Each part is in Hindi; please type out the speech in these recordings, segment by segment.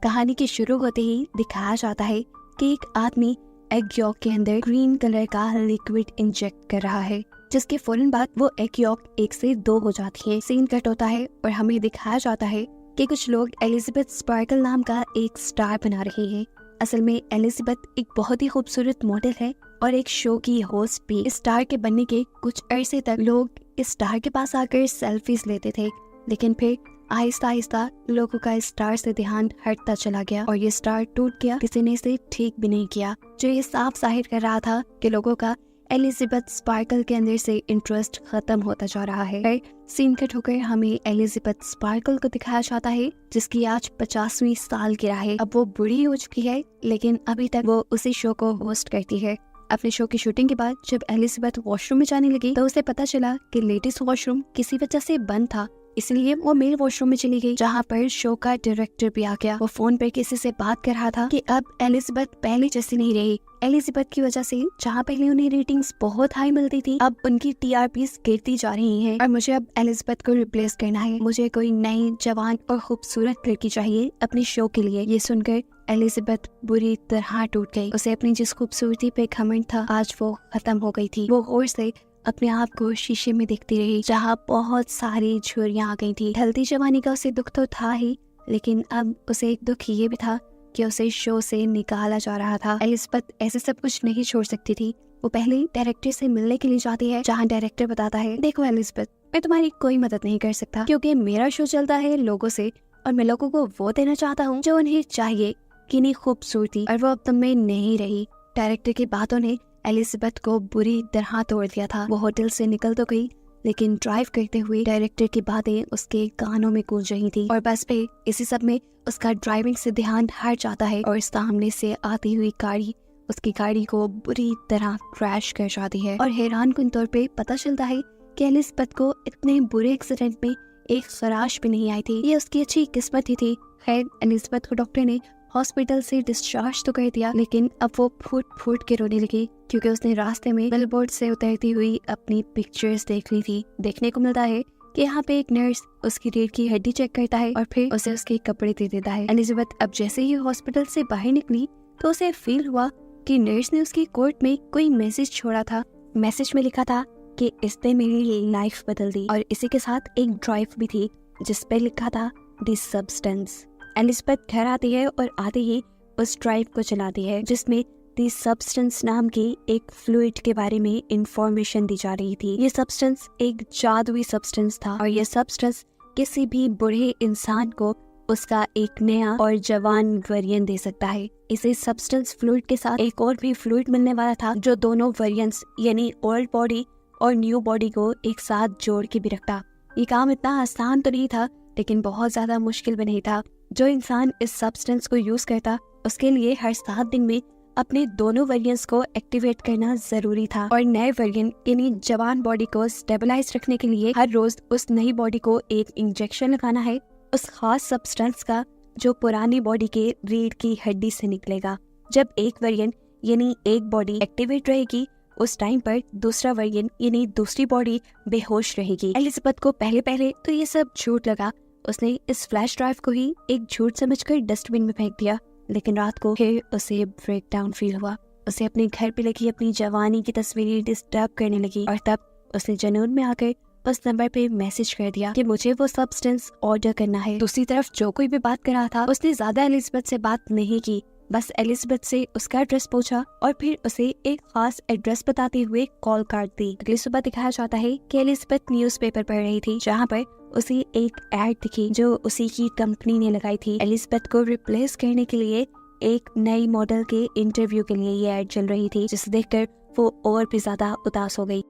कहानी के शुरू होते ही दिखाया जाता है कि एक आदमी एग यॉक के अंदर ग्रीन कलर का लिक्विड इंजेक्ट कर रहा है, जिसके फौरन बाद वो एग यॉक 1 से 2 हो जाती है। सीन कट होता है और हमें दिखाया जाता है कि कुछ लोग एलिजाबेथ स्पार्कल नाम का एक स्टार बना रहे हैं। असल में एलिजाबेथ एक बहुत ही खूबसूरत मॉडल है और एक शो की होस्ट भी। इस स्टार के बनने के कुछ अरसे तक लोग इस स्टार के पास आकर सेल्फीज लेते थे, लेकिन फिर आहिस्ता आहिस्ता लोगों का इस स्टार से ध्यान हटता चला गया और ये स्टार टूट गया। किसी ने इसे ठीक भी नहीं किया, जो ये साफ जाहिर कर रहा था कि लोगों का एलिजाबेथ स्पार्कल के अंदर से इंटरेस्ट खत्म होता जा रहा है। फिर सीन कट होकर हमें एलिजाबेथ स्पार्कल को दिखाया जाता है, जिसकी आज 50वीं सालगिरह है। अब वो बूढ़ी हो चुकी है, लेकिन अभी तक वो उसी शो को होस्ट करती है। अपने शो की शूटिंग के बाद जब एलिजाबेथ वॉशरूम में जाने लगी तो उसे पता चला कि लेडीज वॉशरूम किसी वजह से बंद था, इसलिए वो मेल वॉशरूम में चली गई, जहाँ पर शो का डायरेक्टर भी आ गया। वो फोन पर किसी से बात कर रहा था कि अब एलिजाबेथ पहले जैसी नहीं रही। एलिजाबेथ की वजह से जहाँ पहले उन्हें रेटिंग्स बहुत हाई मिलती थी, अब उनकी टीआरपीस गिरती जा रही हैं और मुझे अब एलिजाबेथ को रिप्लेस करना है। मुझे कोई नई जवान और खूबसूरत लड़की चाहिए अपने शो के लिए। ये सुनकर एलिजाबेथ बुरी तरह टूट गई। उसे अपनी जिस खूबसूरती पे घमंड था, आज वो खत्म हो गई थी। वो गौर से अपने आप को शीशे में देखती रही, जहाँ बहुत सारी झुर्रियां आ गई थी। ढलती जवानी का उसे दुख तो था ही, लेकिन अब उसे एक दुख ये भी था कि उसे शो से निकाला जा रहा था। एलिजाबेथ ऐसे सब कुछ नहीं छोड़ सकती थी। वो पहले डायरेक्टर से मिलने के लिए जाती है, जहाँ डायरेक्टर बताता है, देखो एलिजाबेथ, मैं तुम्हारी कोई मदद नहीं कर सकता क्योंकि मेरा शो चलता है लोगों से और मैं लोगों को वो देना चाहता हूँ जो उन्हें चाहिए, किन्हीं खूबसूरती, और वो अब तुम में नहीं रही। डायरेक्टर की बातों ने एलिजाबेथ को बुरी तरह तोड़ दिया था। वो होटल से निकल तो गई, लेकिन ड्राइव करते हुए डायरेक्टर की बातें उसके कानों में गूंज रही थी और बस पे इसी सब में उसका ड्राइविंग से ध्यान हट जाता है और सामने से आती हुई गाड़ी उसकी गाड़ी को बुरी तरह क्रैश कर जाती है। और हैरानकुन तौर पे पता चलता है कि एलिजाबेथ को इतने बुरे एक्सीडेंट में एक खराश भी नहीं आई थी। ये उसकी अच्छी किस्मत ही थी। खैर, एलिजाबेथ को डॉक्टर ने हॉस्पिटल से डिस्चार्ज तो कर दिया, लेकिन अब वो फूट फूट के रोने लगी क्योंकि उसने रास्ते में बिलबोर्ड से उतरती हुई अपनी पिक्चर्स देख ली थी। देखने को मिलता है कि यहाँ पे एक नर्स उसकी रीढ़ की हड्डी चेक करता है और फिर उसे उसके कपड़े दे देता है। एलिजाबेथ अब जैसे ही हॉस्पिटल से बाहर निकली तो उसे फील हुआ कि नर्स ने उसकी कोट में कोई मैसेज छोड़ा था। मैसेज में लिखा था कि इसने मेरी लाइफ बदल दी, और इसी के साथ एक ड्राइव भी थी जिस पे लिखा था द सब्सटेंस। एलिजाबेथ घर आती है और आते ही उस ड्राइव को चलाती है, जिसमें द सब्सटेंस नाम की एक फ्लूइड के बारे में इंफॉर्मेशन दी जा रही थी। ये सब्सटेंस एक जादुई सब्सटेंस था और ये सब्सटेंस किसी भी बूढ़े इंसान को उसका एक नया और जवान वेरिएंट दे सकता है। इसे सब्सटेंस फ्लूइड के साथ एक और भी फ्लूइड मिलने वाला था, जो दोनों वेरिएंट्स यानी ओल्ड बॉडी और न्यू बॉडी को एक साथ जोड़ के भी रखता। ये काम इतना आसान तो नहीं था, लेकिन बहुत ज्यादा मुश्किल भी नहीं था। जो इंसान इस सब्सटेंस को यूज करता, उसके लिए हर 7 दिन में अपने दोनों वेरिएंट्स को एक्टिवेट करना जरूरी था और नए वेरिएंट यानी जवान बॉडी को स्टेबलाइज रखने के लिए हर रोज उस नई बॉडी को एक इंजेक्शन लगाना है उस खास सब्सटेंस का, जो पुरानी बॉडी के रीढ़ की हड्डी से निकलेगा। जब एक वेरिएंट यानी एक बॉडी एक्टिवेट रहेगी, उस टाइम पर दूसरा वेरिएंट यानी दूसरी बॉडी बेहोश रहेगी। एलिजाबेथ को पहले पहले तो ये सब झूठ लगा। उसने इस फ्लैश ड्राइव को ही एक झूठ समझकर डस्टबिन में फेंक दिया, लेकिन रात को फिर उसे ब्रेक डाउन फील हुआ। उसे अपने घर पे लगी अपनी जवानी की तस्वीरें डिस्टर्ब करने लगी और तब उसने जुनून में आकर उस नंबर पे मैसेज कर दिया कि मुझे वो सब्सटेंस ऑर्डर करना है। दूसरी तरफ जो कोई भी बात कर रहा था, उसने ज्यादा एलिजाबेथ से बात नहीं की, बस एलिजाबेथ से उसका एड्रेस पूछा और फिर उसे एक खास एड्रेस बताते हुए कॉल काट दी। अगली सुबह दिखाया जाता है कि एलिजाबेथ न्यूज़पेपर पढ़ रही थी, जहाँ पर उसे एक एड दिखी जो उसी की कंपनी ने लगाई थी। एलिजाबेथ को रिप्लेस करने के लिए एक नई मॉडल के इंटरव्यू के लिए ये एड चल रही थी, जिसे देखकर वो और भी ज्यादा उदास हो गई।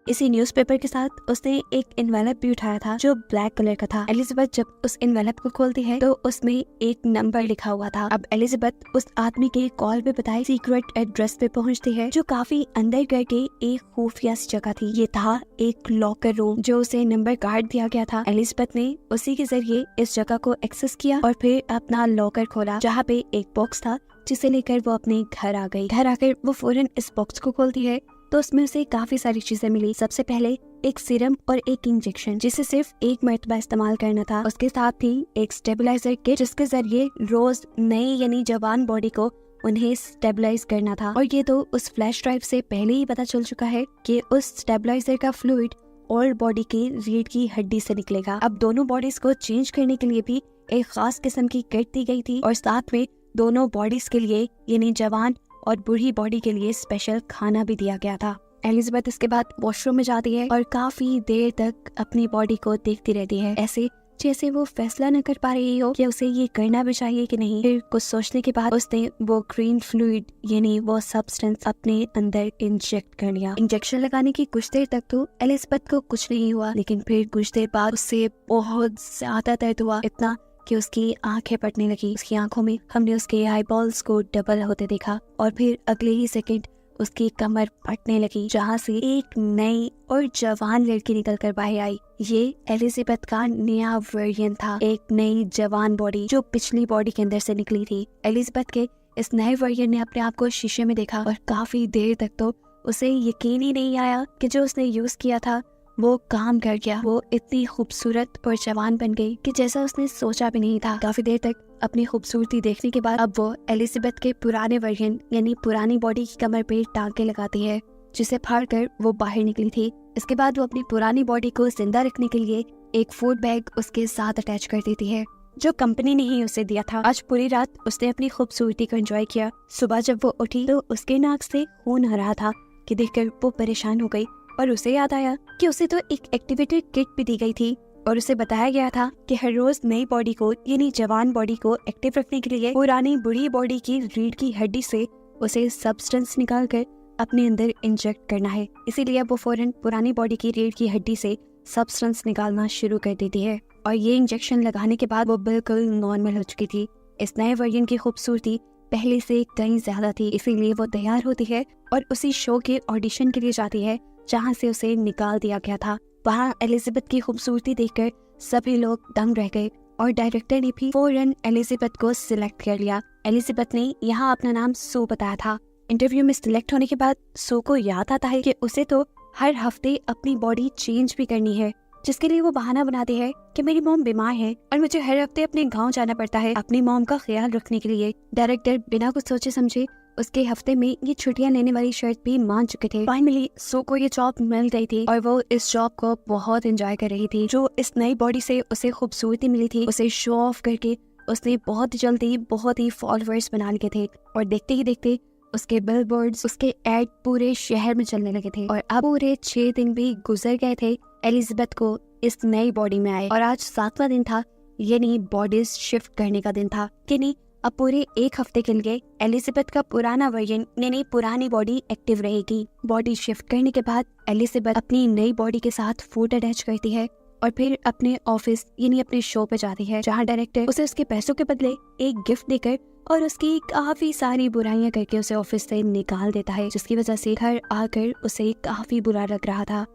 इसी न्यूज़पेपर के साथ उसने एक एनवेलप भी उठाया था जो ब्लैक कलर का था। एलिजाबेथ जब उस एनवेलप को खोलती है तो उसमें एक नंबर लिखा हुआ था। अब एलिजाबेथ उस आदमी के कॉल पे बताए सीक्रेट एड्रेस पे पहुंचती है, जो काफी अंदर करके एक खुफिया सी जगह थी। ये था एक लॉकर रूम, जो उसे नंबर कार्ड दिया गया था। एलिजाबेथ ने उसी के जरिए इस जगह को एक्सेस किया और फिर अपना लॉकर खोला, जहाँ पे एक बॉक्स था जिसे लेकर वो अपने घर आ गई। घर आकर वो फौरन इस बॉक्स को खोलती है तो उसमें उसे काफी सारी चीजें मिली। सबसे पहले एक सीरम और एक इंजेक्शन जिसे सिर्फ एक मरतबा इस्तेमाल करना था। उसके साथ ही एक स्टेबलाइजर किट जिसके जरिए रोज नई यानी जवान बॉडी को उन्हें स्टेबलाइज करना था। और ये तो उस फ्लैश ड्राइव से पहले ही पता चल चुका है कि उस स्टेबलाइजर का फ्लूइड ओल्ड बॉडी की रीढ़ की हड्डी से निकलेगा। अब दोनों बॉडीज को चेंज करने के लिए भी एक खास किस्म की किट दी गई थी और साथ में दोनों बॉडीज के लिए यानी जवान और बूढ़ी बॉडी के लिए स्पेशल खाना भी दिया गया था। एलिजाबेथ इसके बाद वॉशरूम में जाती है और काफी देर तक अपनी बॉडी को देखती रहती है, ऐसे जैसे वो फैसला न कर पा रही हो कि उसे ये करना भी चाहिए कि नहीं। फिर कुछ सोचने के बाद उसने वो ग्रीन फ्लूइड यानी वो सब्सटेंस अपने अंदर इंजेक्ट कर लिया। इंजेक्शन लगाने की कुछ देर तक तो एलिजाबेथ को कुछ नहीं हुआ, लेकिन फिर कुछ देर बाद उससे बहुत ज्यादा दर्द हुआ, इतना कि उसकी आंखें फटने लगी। उसकी आंखों में हमने उसके आईबॉल्स को डबल होते देखा और फिर अगले ही सेकंड उसकी कमर फटने लगी, जहाँ से एक नई और जवान लड़की निकल कर बाहर आई। ये एलिजाबेथ का नया वर्जन था, एक नई जवान बॉडी जो पिछली बॉडी के अंदर से निकली थी। एलिजाबेथ के इस नए वर्जन ने अपने आप को शीशे में देखा और काफी देर तक तो उसे यकीन ही नहीं आया कि जो उसने यूज किया था वो काम कर गया। वो इतनी खूबसूरत और जवान बन गई कि जैसा उसने सोचा भी नहीं था। काफी देर तक अपनी खूबसूरती देखने के बाद अब वो एलिजाबेथ के पुराने वर्जन यानी पुरानी बॉडी की कमर पे टांके लगाती है, जिसे फाड़ कर वो बाहर निकली थी। इसके बाद वो अपनी पुरानी बॉडी को जिंदा रखने के लिए एक फूड बैग उसके साथ अटैच कर देती है, जो कंपनी ने ही उसे दिया था। आज पूरी रात उसने अपनी खूबसूरती को एंजॉय किया। सुबह जब वो उठी तो उसके नाक से खून आ रहा था कि देखकर वो परेशान हो गई और उसे याद आया कि उसे तो एक एक्टिवेटर किट भी दी गई थी और उसे बताया गया था कि हर रोज नई बॉडी को यानी जवान बॉडी को एक्टिव रखने के लिए पुरानी बुढ़ी बॉडी की रीढ़ की हड्डी से उसे सब्सटेंस निकाल कर अपने अंदर इंजेक्ट करना है। इसीलिए अब वो फौरन पुरानी बॉडी की रीढ़ की हड्डी से सब्सटेंस निकालना शुरू कर देती है और ये इंजेक्शन लगाने के बाद वो बिल्कुल नॉर्मल हो चुकी थी। इस नए वर्जन की खूबसूरती पहले से कहीं ज्यादा थी, इसीलिए वो तैयार होती है और उसी शो के ऑडिशन के लिए जाती है जहाँ से उसे निकाल दिया गया था। वहाँ एलिजाबेथ की खूबसूरती देखकर सभी लोग दंग रह गए और डायरेक्टर ने भी फौरन एलिजाबेथ को सिलेक्ट कर लिया। एलिजाबेथ ने यहाँ अपना नाम सू बताया था। इंटरव्यू में सिलेक्ट होने के बाद सू को याद आता है कि उसे तो हर हफ्ते अपनी बॉडी चेंज भी करनी है, जिसके लिए वो बहाना बनाती है कि मेरी मॉम बीमार है और मुझे हर हफ्ते अपने गांव जाना पड़ता है अपनी मॉम का ख्याल रखने के लिए। डायरेक्टर बिना कुछ सोचे समझे उसके हफ्ते में ये छुट्टियां लेने वाली शर्त भी मान चुके थे। फाइनली सो को ये जॉब मिल गई थी और वो इस जॉब को बहुत एंजॉय कर रही थी। जो इस नई बॉडी से उसे खूबसूरती मिली थी, उसे शो ऑफ करके उसने बहुत जल्दी बहुत ही फॉलोअर्स बना लिए थे और देखते ही देखते उसके बिलबोर्ड्स, उसके एड पूरे शहर में चलने लगे थे। और अब पूरे 6 दिन भी गुजर गए थे एलिजाबेथ को इस नई बॉडी में आए और आज 7वां दिन था, यानी बॉडीज शिफ्ट करने का दिन था। कि नहीं, अब पूरे 1 हफ्ते के लिए एलिजाबेथ का पुराना वर्जन यानी पुरानी बॉडी एक्टिव रहेगी। बॉडी शिफ्ट करने के बाद एलिजाबेथ अपनी नई बॉडी के साथ फूड अटैच करती है और फिर अपने ऑफिस यानी अपने शो पे जाती है, जहाँ डायरेक्टर उसे उसके पैसों के बदले एक गिफ्ट देकर और उसकी काफी सारी बुराइयां करके उसे ऑफिस से निकाल देता है, जिसकी वजह से घर आकर उसे काफी बुरा लग रहा था।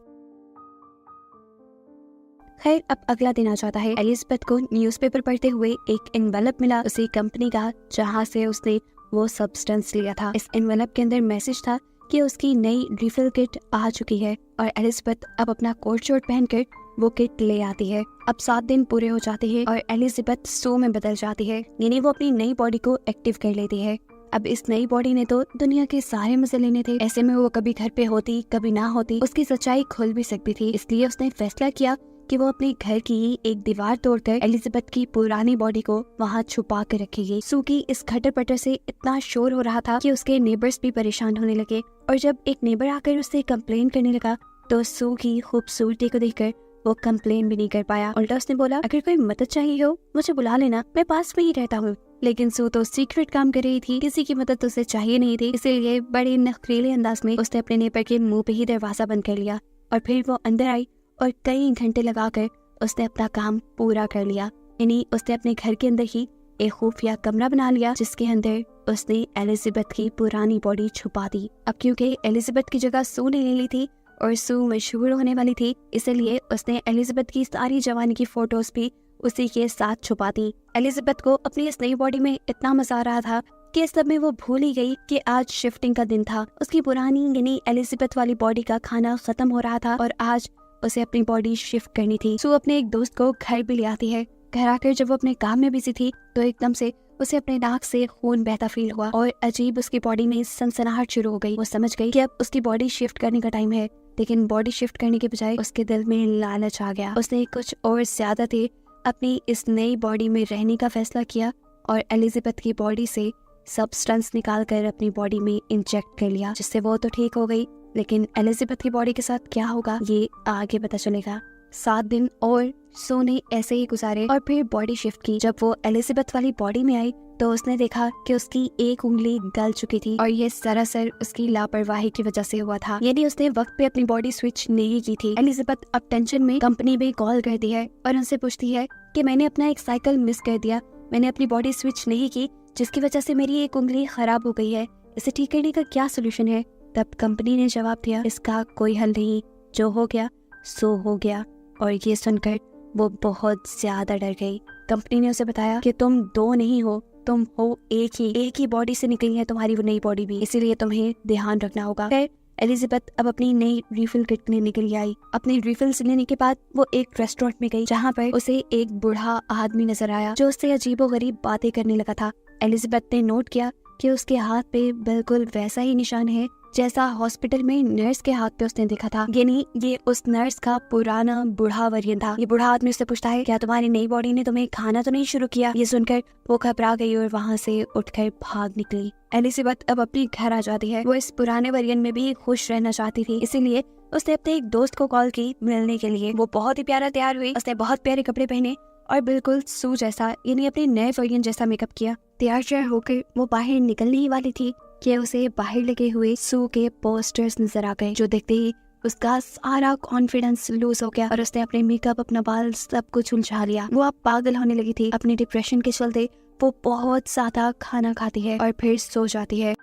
खैर, अब अगला दिन आ जाता है। एलिजाबेथ को न्यूज़पेपर पढ़ते हुए एक एनवेलप मिला उसी कंपनी का, जहाँ से उसने वो सब्सटेंस लिया था। इस एनवेलप के अंदर मैसेज था कि उसकी नई रिफिल किट आ चुकी है और एलिजाबेथ अब अपना कोट शर्ट पहनकर वो किट ले आती है। अब 7 दिन पूरे हो जाते हैं और एलिजाबेथ सो में बदल जाती है, यानी वो अपनी नई बॉडी को एक्टिव कर लेती है। अब इस नई बॉडी ने तो दुनिया के सारे मजे लेने थे, ऐसे में वो कभी घर पे होती कभी ना होती, उसकी सच्चाई खुल भी सकती थी। इसलिए उसने फैसला किया कि वो अपने घर की ही एक दीवार तोड़कर एलिजाबेथ की पुरानी बॉडी को वहाँ छुपा कर रखेगी। सू की इस खटर पटर से इतना शोर हो रहा था कि उसके नेबर्स भी परेशान होने लगे और जब एक नेबर आकर उससे कंप्लेन करने लगा तो सू की खूबसूरती को देखकर वो कंप्लेन भी नहीं कर पाया। उल्टा उसने बोला, अगर कोई मदद चाहिए हो मुझे बुला लेना, मैं पास में ही रहता हूँ। लेकिन सू तो सीक्रेट काम कर रही थी, किसी की मदद उसे चाहिए नहीं थी, इसीलिए बड़े नखरीले अंदाज में उसने अपने नेबर के मुंह पे ही दरवाजा बंद कर लिया और फिर वो अंदर आई और कई घंटे लगाकर उसने अपना काम पूरा कर लिया। यानी उसने अपने घर के अंदर ही एक खुफिया कमरा बना लिया, जिसके अंदर उसने एलिजाबेथ की पुरानी बॉडी छुपा दी। अब क्योंकि एलिजाबेथ की जगह सू ने ले ली थी और सू मशहूर होने वाली थी, इसलिए उसने एलिजाबेथ की सारी जवानी की फोटोज भी उसी के साथ छुपा दी। एलिजाबेथ को अपनी इस नई बॉडी में इतना मजा आ रहा था कि इस सब में वो भूल ही गई कि आज शिफ्टिंग का दिन था। उसकी पुरानी यानी एलिजाबेथ वाली बॉडी का खाना खत्म हो रहा था और आज उसे अपनी बॉडी शिफ्ट करनी थी। सू अपने एक दोस्त को घर भी ले आती है। घर आकर जब वो अपने काम में बिजी थी तो एकदम से उसे अपने नाक से खून बहता फील हुआ और अजीब उसकी बॉडी में सनसनाहट शुरू हो गई। वो समझ गई कि अब उसकी बॉडी शिफ्ट करने का टाइम है, लेकिन बॉडी शिफ्ट करने के बजाय उसके दिल में लालच आ गया। उसने कुछ और ज्यादा थे अपनी इस नई बॉडी में रहने का फैसला किया और एलिजाबेथ की बॉडी से सब्सटेंस निकाल कर अपनी बॉडी में इंजेक्ट कर लिया, जिससे वो तो ठीक हो गई। लेकिन एलिजाबेथ की बॉडी के साथ क्या होगा ये आगे पता चलेगा। 7 दिन और सो ने ऐसे ही गुजारे और फिर बॉडी शिफ्ट की। जब वो एलिजाबेथ वाली बॉडी में आई तो उसने देखा कि उसकी एक उंगली गल चुकी थी और ये सरासर उसकी लापरवाही की वजह से हुआ था, यानी उसने वक्त पे अपनी बॉडी स्विच नहीं की थी। एलिजाबेथ अब टेंशन में कंपनी में कॉल करती है और उनसे पूछती है कि मैंने अपना एक साइकिल मिस कर दिया, मैंने अपनी बॉडी स्विच नहीं की जिसकी वजह से मेरी एक उंगली खराब हो गई है, इसे ठीक करने का क्या सोल्यूशन है। तब कंपनी ने जवाब दिया, इसका कोई हल नहीं, जो हो गया सो हो गया। और ये सुनकर वो बहुत ज्यादा डर गई। कंपनी ने उसे बताया कि तुम 2 नहीं हो, तुम हो एक ही बॉडी से निकली है तुम्हारी वो नई बॉडी भी, इसीलिए तुम्हें ध्यान रखना होगा। फिर एलिजाबेथ अब अपनी नई रिफिल किट लेने के लिए आई। अपनी रिफिल लेने के बाद वो एक रेस्टोरेंट में गई जहाँ पर उसे एक बूढ़ा आदमी नजर आया जो उससे अजीबोगरीब बातें करने लगा था। एलिजाबेथ ने नोट किया कि उसके हाथ पे बिल्कुल वैसा ही निशान है जैसा हॉस्पिटल में नर्स के हाथ पे उसने देखा था, यानी ये उस नर्स का पुराना बूढ़ा वर्जन था। ये बूढ़ा आदमी उससे पूछता है, क्या तुम्हारी नई बॉडी ने तुम्हें खाना तो नहीं शुरू किया। ये सुनकर वो घबरा गई और वहाँ से उठकर भाग निकली। एलिजाबेथ अब अपनी घर आ जाती है। वो इस पुराने वर्जन में भी खुश रहना चाहती थी, इसीलिए उसने अपने एक दोस्त को कॉल की मिलने के लिए। वो बहुत ही प्यारा तैयार हुई, उसने बहुत प्यारे कपड़े पहने और बिल्कुल सू जैसा यानी अपने नए वर्जन जैसा मेकअप किया। तैयार होकर वो बाहर निकलने ही वाली थी कि उसे बाहर लगे हुए सू के पोस्टर्स नजर आ गए, जो देखते ही उसका सारा कॉन्फिडेंस लूज हो गया और उसने अपने मेकअप, अपना बाल सब कुछ उलझा लिया। वो अब पागल होने लगी थी। अपने डिप्रेशन के चलते वो बहुत ज्यादा खाना खाती है और फिर सो जाती है।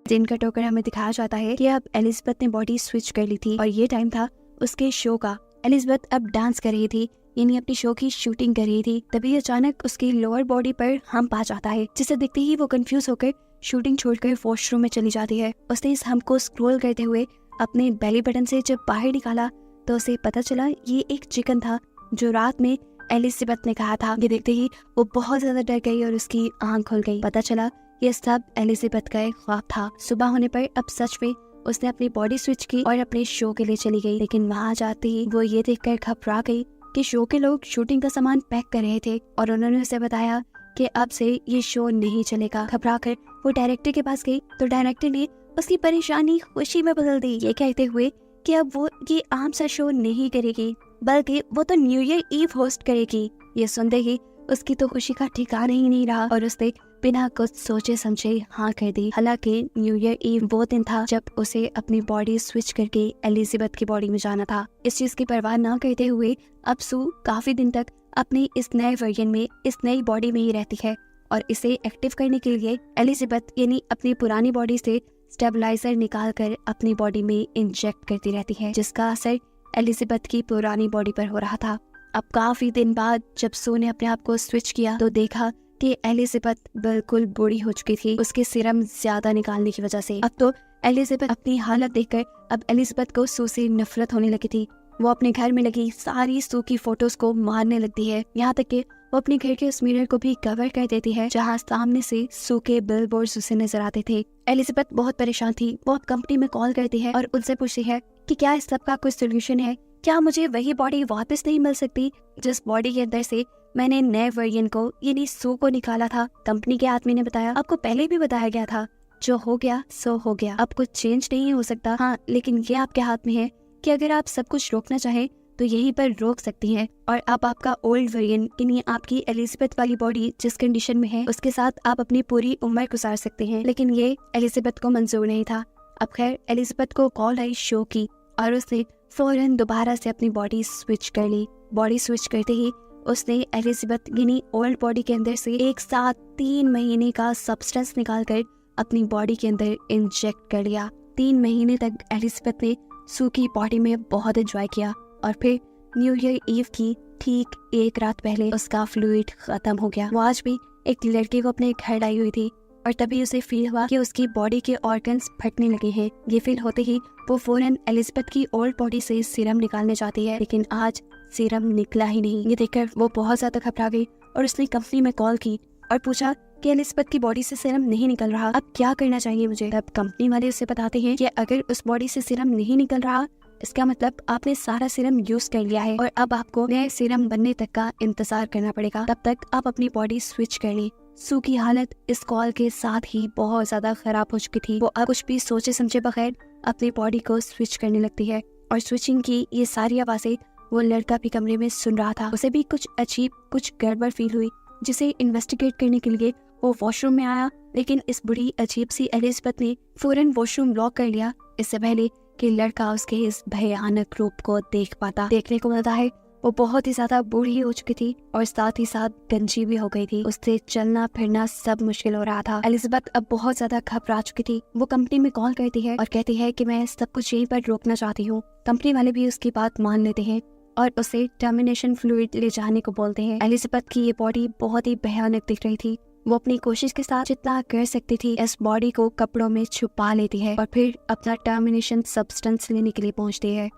दिन का टोकर हमें दिखाया जाता है कि अब एलिजाबेथ ने बॉडी स्विच कर ली थी और ये टाइम था उसके शो का। एलिजाबेथ अब डांस कर रही थी, यानी अपनी शो की शूटिंग कर रही थी। तभी अचानक उसकी लोअर बॉडी पर हम्प आ जाता है, जिसे देखते ही वो कंफ्यूज होकर शूटिंग छोड़कर वॉशरूम में चली जाती है। उसने इस हम्प को स्क्रॉल करते हुए अपने बेली बटन से जब बाहर निकाला तो उसे पता चला ये एक चिकन था जो रात में एलिजाबेथ ने कहा था। ये देखते ही वो बहुत ज्यादा डर गई और उसकी आंख खुल गई। पता चला ये सब एलिजाबेथ का एक ख्वाब था। सुबह होने पर अब सच में उसने अपनी बॉडी स्विच की और अपने शो के लिए चली गई। लेकिन वहाँ जाते ही वो ये देखकर घबरा गई कि शो के लोग शूटिंग का सामान पैक कर रहे थे और उन्होंने उसे बताया कि अब से ये शो नहीं चलेगा। घबरा कर वो डायरेक्टर के पास गई तो डायरेक्टर ने उसकी परेशानी खुशी में बदल दी, ये कहते हुए कि अब वो ये आम सा शो नहीं करेगी बल्कि वो तो न्यू ईयर ईव होस्ट करेगी। ये सुनते ही उसकी तो खुशी का ठिकाना ही नहीं रहा और उसने बिना कुछ सोचे समझे हाँ कर दी। हालांकि न्यू ईयर ईव वो दिन था जब उसे अपनी बॉडी स्विच करके एलिजाबेथ की बॉडी में जाना था। इस चीज की परवाह न करते हुए अब सू काफी दिन तक अपनी इस नए वर्जन में, इस नई बॉडी में ही रहती है और इसे एक्टिव करने के लिए एलिजाबेथ यानी अपनी पुरानी बॉडी से स्टेबलाइजर निकाल कर अपनी बॉडी में इंजेक्ट करती रहती है, जिसका असर एलिजाबेथ की पुरानी बॉडी पर हो रहा था। अब काफी दिन बाद जब सू ने अपने आप को स्विच किया तो देखा कि एलिजाबेथ बिल्कुल बूढ़ी हो चुकी थी उसके सीरम ज्यादा निकालने की वजह से। अब तो एलिजाबेथ अपनी हालत देखकर अब एलिजाबेथ को सू से नफरत होने लगी थी। वो अपने घर में लगी सारी सू की फोटोज को मारने लगती है, यहाँ तक कि वो अपने घर के उस मिरर को भी कवर कर देती है जहाँ सामने से सू के बिलबोर्ड्स उसे नजर आते थे। एलिजाबेथ बहुत परेशान थी। वो अब कंपनी में कॉल करती है और उनसे पूछती है कि क्या इस सब का कोई सोल्यूशन है, क्या मुझे वही बॉडी वापस नहीं मिल सकती जिस बॉडी के अंदर से मैंने नए वर्जन को यानी सू को निकाला था। कंपनी के आदमी ने बताया, आपको पहले भी बताया गया था, जो हो गया सो हो गया, अब कुछ चेंज नहीं हो सकता। हाँ, लेकिन ये आपके हाथ में है कि अगर आप सब कुछ रोकना चाहें तो यहीं पर रोक सकती हैं और अब आपका ओल्ड वर्जन यानी आपकी एलिजाबेथ वाली बॉडी जिस कंडीशन में है उसके साथ आप अपनी पूरी उम्र गुजार सकते हैं। लेकिन ये एलिजाबेथ को मंजूर नहीं था। अब खैर एलिजाबेथ को कॉल आई शो की और उसने फौरन दोबारा से अपनी बॉडी स्विच कर ली। बॉडी स्विच करते ही उसने एलिजाबेथ यानी ओल्ड बॉडी के अंदर से एक साथ 3 महीने का सब्सटेंस निकालकर अपनी बॉडी के अंदर इंजेक्ट कर लिया। 3 महीने तक एलिजाबेथ ने सू की बॉडी में बहुत एंजॉय किया और फिर न्यू ईयर ईव की ठीक एक रात पहले उसका फ्लूइड खत्म हो गया। वो आज भी एक लड़की को अपने घर लाई हुई थी और तभी उसे फील हुआ कि उसकी बॉडी के ऑर्गन्स फटने लगे हैं। ये फील होते ही वो फौरन एलिजाबेथ की ओल्ड बॉडी से सीरम निकालने जाती है, लेकिन आज सीरम निकला ही नहीं। ये देखकर वो बहुत ज्यादा घबरा गई और उसने कंपनी में कॉल की और पूछा कि एलिजाबेथ की बॉडी से सीरम नहीं निकल रहा, अब क्या करना चाहिए मुझे। तब कंपनी वाले उसे बताते हैं कि अगर उस बॉडी से सीरम नहीं निकल रहा, इसका मतलब आपने सारा सीरम यूज कर लिया है और अब आपको नए सीरम बनने तक का इंतजार करना पड़ेगा। तब तक आप अपनी बॉडी स्विच कर लें। सू की हालत इस कॉल के साथ ही बहुत ज्यादा खराब हो चुकी थी। वो अब कुछ भी सोचे समझे बगैर अपनी बॉडी को स्विच करने लगती है और स्विचिंग की ये सारी आवाजें वो लड़का भी कमरे में सुन रहा था। उसे भी कुछ अजीब, कुछ गड़बड़ फील हुई, जिसे इन्वेस्टिगेट करने के लिए वो वॉशरूम में आया, लेकिन इस बुढ़ी अजीब सी एलिजाबेथ ने फौरन वॉशरूम लॉक कर लिया, इससे पहले कि लड़का उसके इस भयानक रूप को देख पाता। देखने को मिलता है वो बहुत ही ज्यादा बूढ़ी हो चुकी थी और साथ ही साथ गंजी भी हो गई थी। उससे चलना फिरना सब मुश्किल हो रहा था। एलिजाबेथ अब बहुत ज्यादा घबरा चुकी थी। वो कंपनी में कॉल करती है और कहती है कि मैं सब कुछ यहीं पर रोकना चाहती हूँ। कंपनी वाले भी उसकी बात मान लेते हैं और उसे टर्मिनेशन फ्लूइड ले जाने को बोलते हैं। एलिजाबेथ की ये बॉडी बहुत ही भयानक दिख रही थी। वो अपनी कोशिश के साथ जितना कर सकती थी इस बॉडी को कपड़ों में छुपा लेती है और फिर अपना टर्मिनेशन सब्सटेंस लेने के लिए पहुंचती है।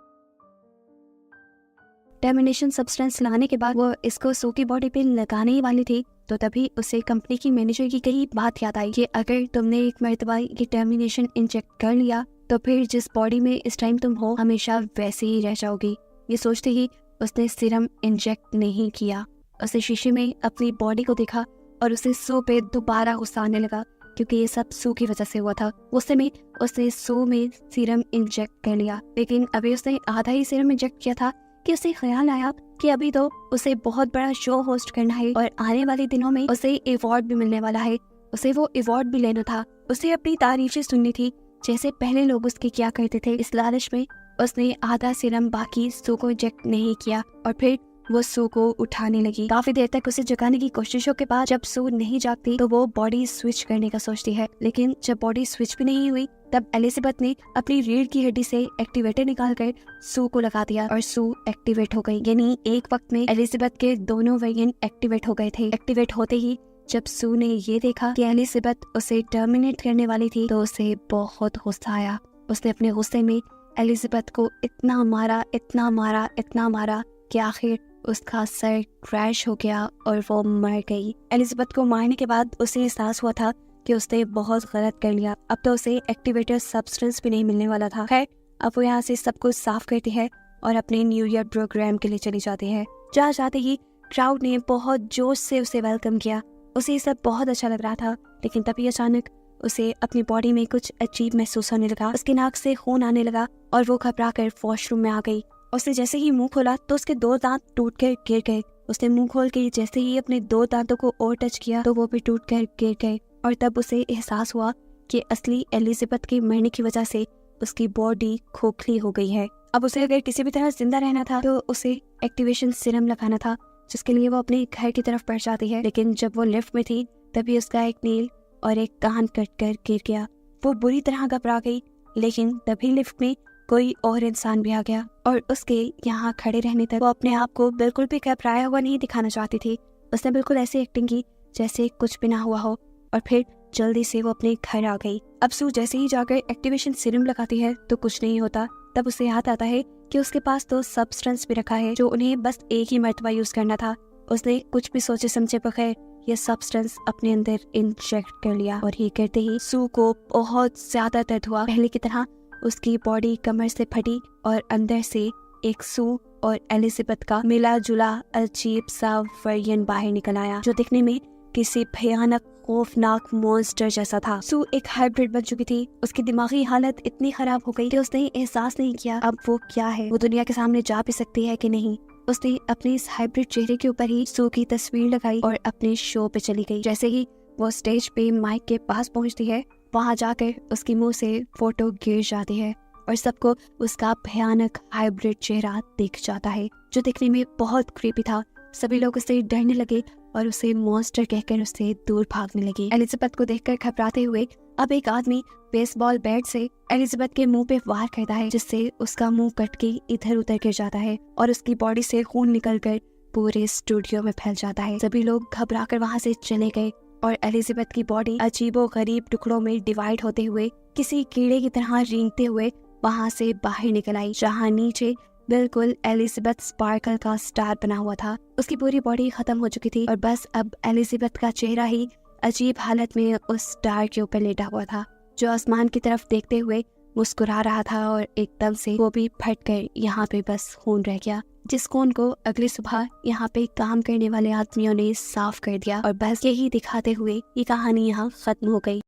टर्मिनेशन सब्सटेंस लाने के बाद वो इसको सू की बॉडी पे लगाने ही वाली थी, तो तभी उसे कंपनी की मैनेजर की कही बात याद आई कि अगर तुमने एक मर्तबा ये टर्मिनेशन इंजेक्ट कर लिया तो फिर जिस बॉडी में इस टाइम तुम हो हमेशा वैसे ही रह जाओगी। ये सोचते ही उसने सीरम इंजेक्ट नहीं किया। उसे शीशे में अपनी बॉडी को देखा और उसे सू पे दोबारा गुस्सा आने लगा, क्योंकि ये सब सू की वजह से हुआ था। उस समय उसने सू में सीरम इंजेक्ट कर लिया, लेकिन अभी उसने आधा ही सीरम इंजेक्ट किया था कि उसे ख्याल आया कि अभी तो उसे बहुत बड़ा शो होस्ट करना है और आने वाले दिनों में उसे अवार्ड भी मिलने वाला है। उसे वो अवार्ड भी लेना था। उसे अपनी तारीफें सुननी थी जैसे पहले लोग उसकी किया करते थे। इस लालच में उसने आधा सीरम बाकी सू को इंजेक्ट नहीं किया और फिर वो सू को उठाने लगी। काफी देर तक उसे जगाने की कोशिशों के बाद जब सू नहीं जागती तो वो बॉडी स्विच करने का सोचती है, लेकिन जब बॉडी स्विच भी नहीं हुई तब एलिजाबेथ ने अपनी रीढ़ की हड्डी से एक्टिवेटर निकालकर सू को लगा दिया और सू एक्टिवेट हो गई। यानी एक वक्त में एलिजाबेथ के दोनों वेरिएंट एक्टिवेट हो गए थे। एक्टिवेट होते ही जब सू ने ये देखा कि एलिजाबेथ उसे टर्मिनेट करने वाली थी तो उसे बहुत गुस्सा आया। उसने अपने गुस्से में एलिजाबेथ को इतना मारा, इतना मारा, इतना मारा कि आखिर उसका सर क्रैश हो गया और वो मर गई। एलिजाबेथ को मारने के बाद उसे एहसास हुआ था कि उसने बहुत गलत कर लिया। अब तो उसे एक्टिवेटर सब्सटेंस भी नहीं मिलने वाला था। खैर, अब वो यहाँ से सब कुछ साफ करती है और अपने न्यू ईयर प्रोग्राम के लिए चली जाती है। जहाँ जाते ही क्राउड ने बहुत जोश से उसे वेलकम किया। उसे ये सब बहुत अच्छा लग रहा था, लेकिन तभी अचानक उसे अपनी बॉडी में कुछ अजीब महसूस होने लगा। उसके नाक से खून आने लगा और वो घबरा कर वॉशरूम में आ गई। उसने जैसे ही मुंह खोला तो उसके 2 दांत टूट कर गिर गए। उसने मुंह खोल के जैसे ही अपने 2 दांतों को और टच किया तो वो भी टूट कर गिर गए और तब उसे एहसास हुआ कि असली एलिजाबेथ के मरने की वजह से उसकी बॉडी खोखली हो गई है। अब उसे अगर किसी भी तरह जिंदा रहना था तो उसे एक्टिवेशन सीरम लगाना था, जिसके लिए वो अपने घर की तरफ बढ़ जाती है। लेकिन जब वो लिफ्ट में थी तभी उसका एक नील और एक कान कट कर गिर गया। वो बुरी तरह घबरा गई, लेकिन तभी लिफ्ट में कोई और इंसान भी आ गया और उसके यहाँ खड़े रहने तक वो अपने आप को बिल्कुल भी घबराया हुआ नहीं दिखाना चाहती थी। उसने बिल्कुल ऐसी एक्टिंग की जैसे कुछ भी ना हुआ हो और फिर जल्दी से वो अपने घर आ गई। अब सू जैसे ही जाकर एक्टिवेशन सीरम लगाती है तो कुछ नहीं होता। तब उसे याद आता है कि उसके पास तो सब्सटेंस भी रखा है जो उन्हें बस एक ही मर्तबा यूज करना था। उसने कुछ भी सोचे समझे बगैर ये सब्सटेंस अपने अंदर इंजेक्ट कर लिया और ये करते ही सू को बहुत ज्यादा दर्द हुआ। पहले की तरह उसकी बॉडी कमर से फटी और अंदर से एक सू और एलिजाबेथ का मिला जुला अजीब सा वर्जन बाहर निकल आया, जो दिखने में किसी भयानक खौफनाक मॉन्स्टर जैसा था। सू एक हाइब्रिड बन चुकी थी। उसकी दिमागी हालत इतनी खराब हो गई कि उसने एहसास नहीं किया अब वो क्या है, वो दुनिया के सामने जा भी सकती है कि नहीं। उसने अपने इस हाइब्रिड चेहरे के ऊपर ही सू की तस्वीर लगाई और अपने शो पे चली गई। जैसे ही वो स्टेज पे माइक के पास पहुंचती है, वहां जाकर उसके मुंह से फोटो गिर जाती है और सबको उसका भयानक हाइब्रिड चेहरा दिख जाता है, जो दिखने में बहुत क्रीपी था। सभी लोग उससे डरने लगे और उसे मॉन्स्टर कहकर उससे दूर भागने लगे। एलिजाबेथ को देखकर घबराते हुए अब एक आदमी बेसबॉल बैट से एलिजाबेथ के मुंह पे वार करता है, जिससे उसका मुंह कट के इधर उधर गिर जाता है और उसकी बॉडी से खून निकलकर पूरे स्टूडियो में फैल जाता है। सभी लोग घबराकर वहाँ से चले गए और एलिजाबेथ की बॉडी अजीबोगरीब टुकड़ों में डिवाइड होते हुए किसी कीड़े की तरह रेंगते हुए वहाँ से बाहर निकल आई, जहाँ नीचे बिल्कुल एलिजाबेथ स्पार्कल का स्टार बना हुआ था। उसकी पूरी बॉडी खत्म हो चुकी थी और बस अब एलिजाबेथ का चेहरा ही अजीब हालत में उस स्टार के ऊपर लेटा हुआ था, जो आसमान की तरफ देखते हुए मुस्कुरा रहा था। और एकदम से वो भी फट कर यहाँ पे बस खून रह गया, जिस खून को अगली सुबह यहाँ पे काम करने वाले आदमियों ने साफ कर दिया। और बस यही दिखाते हुए ये कहानी यहाँ खत्म हो गई।